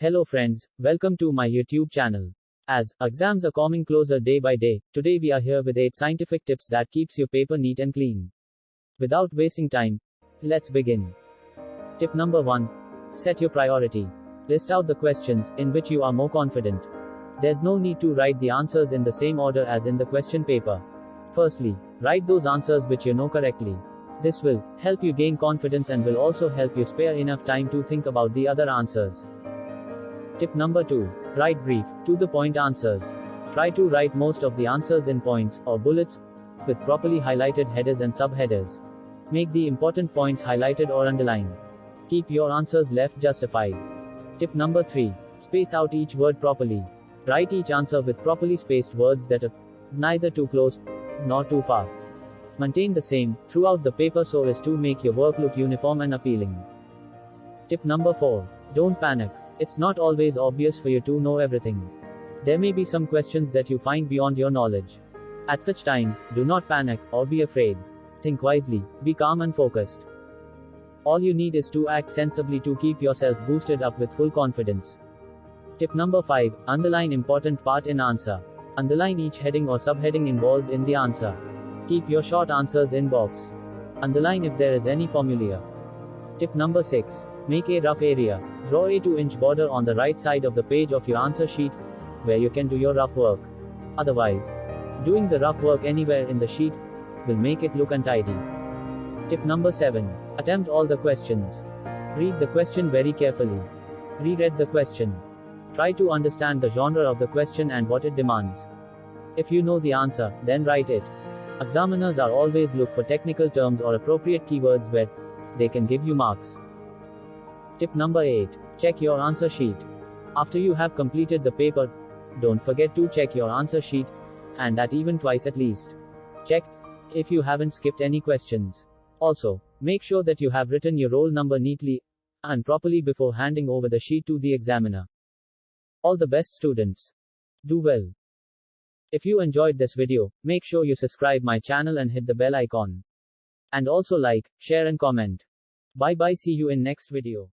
Hello friends, welcome to my YouTube channel. As exams are coming closer day by day, today we are here with 8 scientific tips that keeps your paper neat and clean. Without wasting time, let's begin. Tip number 1. Set your priority. List out the questions in which you are more confident. There's no need to write the answers in the same order as in the question paper. Firstly, write those answers which you know correctly. This will help you gain confidence and will also help you spare enough time to think about the other answers. Tip number 2. Write brief, to the point answers. Try to write most of the answers in points, or bullets, with properly highlighted headers and subheaders. Make the important points highlighted or underlined. Keep your answers left justified. Tip number 3. Space out each word properly. Write each answer with properly spaced words that are neither too close nor too far. Maintain the same throughout the paper so as to make your work look uniform and appealing. Tip number 4. Don't panic. It's not always obvious for you to know everything. There may be some questions that you find beyond your knowledge. At such times, do not panic or be afraid. Think wisely, be calm and focused. All you need is to act sensibly to keep yourself boosted up with full confidence. Tip number 5. Underline important part in answer. Underline each heading or subheading involved in the answer. Keep your short answers in box. Underline if there is any formula. Tip number 6. Make a rough area. Draw a 2-inch border on the right side of the page of your answer sheet, where you can do your rough work. Otherwise, doing the rough work anywhere in the sheet will make it look untidy. Tip number 7. Attempt all the questions. Read the question very carefully. Reread the question. Try to understand the genre of the question and what it demands. If you know the answer, then write it. Examiners are always look for technical terms or appropriate keywords where they can give you marks. Tip number 8. Check your answer sheet. After you have completed the paper, don't forget to check your answer sheet, and that even twice at least. Check if you haven't skipped any questions. Also, make sure that you have written your roll number neatly and properly before handing over the sheet to the examiner. All the best, students. Do well. If you enjoyed this video, make sure you subscribe my channel and hit the bell icon. And also like, share and comment. Bye bye, see you in next video.